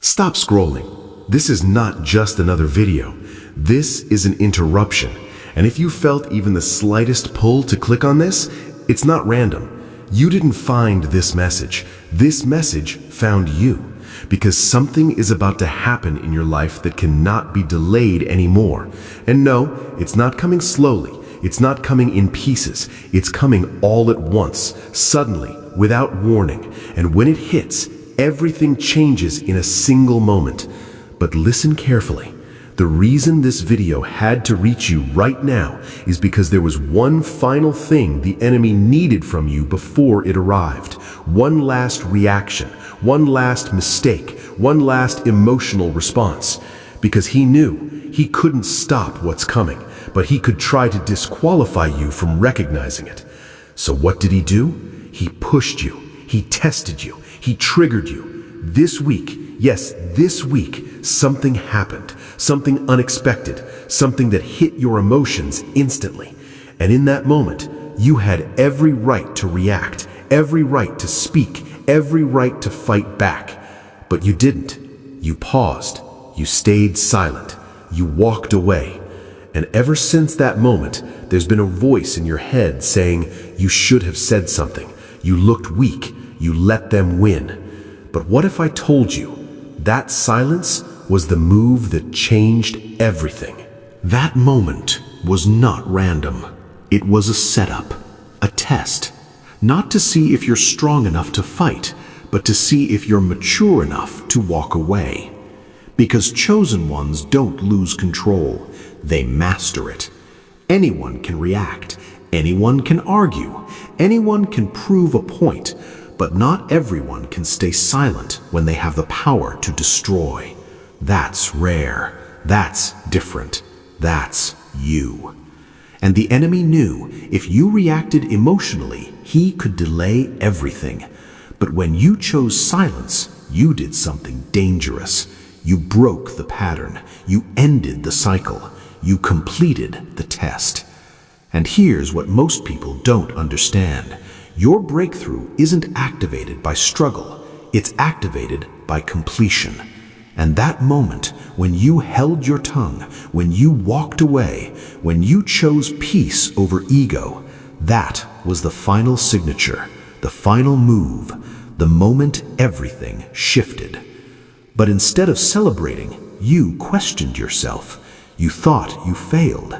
Stop scrolling. This is not just another video. This is an interruption. And if you felt even the slightest pull to click on this, it's not random. You didn't find this message. This message found you. Because something is about to happen in your life that cannot be delayed anymore. And no, it's not coming slowly. It's not coming in pieces. It's coming all at once, suddenly, without warning. And when it hits, everything changes in a single moment. But listen carefully. The reason this video had to reach you right now is because there was one final thing the enemy needed from you before it arrived. One last reaction, one last mistake, one last emotional response. Because he knew he couldn't stop what's coming, but he could try to disqualify you from recognizing it. So what did he do? He pushed you. He tested you. He triggered you. This week, yes, this week, something happened. Something unexpected. Something that hit your emotions instantly. And in that moment, you had every right to react, every right to speak, every right to fight back. But you didn't. You paused. You stayed silent. You walked away. And ever since that moment, there's been a voice in your head saying, you should have said something. You looked weak. You let them win. But what if I told you that silence was the move that changed everything? That moment was not random. It was a setup, a test. Not to see if you're strong enough to fight, but to see if you're mature enough to walk away. Because chosen ones don't lose control. They master it. Anyone can react. Anyone can argue. Anyone can prove a point. But not everyone can stay silent when they have the power to destroy. That's rare. That's different. That's you. And the enemy knew if you reacted emotionally, he could delay everything. But when you chose silence, you did something dangerous. You broke the pattern. You ended the cycle. You completed the test. And here's what most people don't understand. Your breakthrough isn't activated by struggle. It's activated by completion. And that moment, when you held your tongue, when you walked away, when you chose peace over ego, that was the final signature, the final move, the moment everything shifted. But instead of celebrating, you questioned yourself. You thought you failed.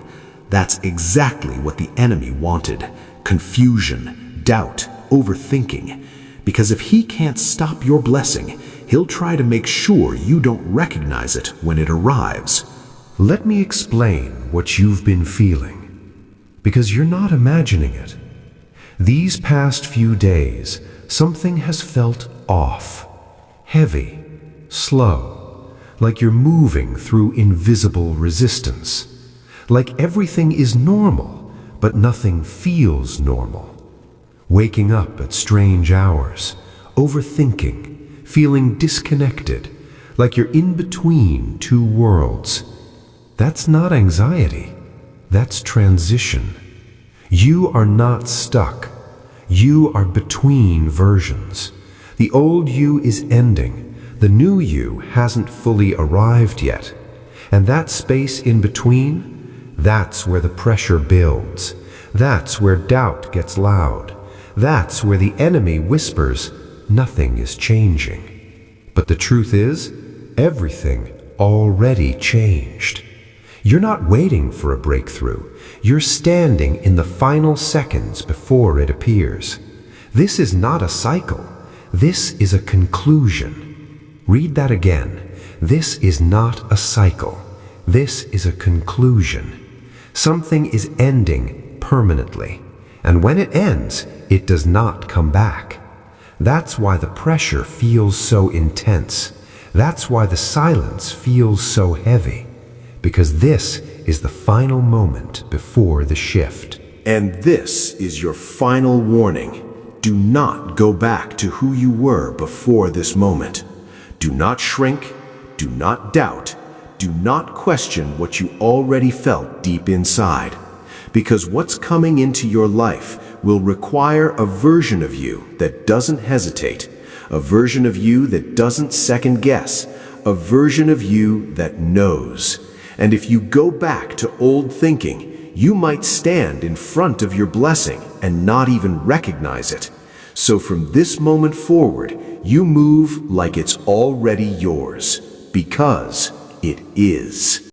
That's exactly what the enemy wanted. Confusion, doubt, overthinking. Because if he can't stop your blessing, he'll try to make sure you don't recognize it when it arrives. Let me explain what you've been feeling. Because you're not imagining it. These past few days, something has felt off, heavy, slow, like you're moving through invisible resistance. Like everything is normal, but nothing feels normal. Waking up at strange hours, overthinking, feeling disconnected, like you're in between two worlds. That's not anxiety, that's transition. You are not stuck. You are between versions. The old you is ending. The new you hasn't fully arrived yet. And that space in between, that's where the pressure builds. That's where doubt gets loud. That's where the enemy whispers, nothing is changing. But the truth is, everything already changed. You're not waiting for a breakthrough. You're standing in the final seconds before it appears. This is not a cycle. This is a conclusion. Read that again. This is not a cycle. This is a conclusion. Something is ending permanently. And when it ends, it does not come back. That's why the pressure feels so intense. That's why the silence feels so heavy. Because this is the final moment before the shift. And this is your final warning. Do not go back to who you were before this moment. Do not shrink. Do not doubt. Do not question what you already felt deep inside. Because what's coming into your life will require a version of you that doesn't hesitate, a version of you that doesn't second guess, a version of you that knows. And if you go back to old thinking, you might stand in front of your blessing and not even recognize it. So from this moment forward, you move like it's already yours, because it is.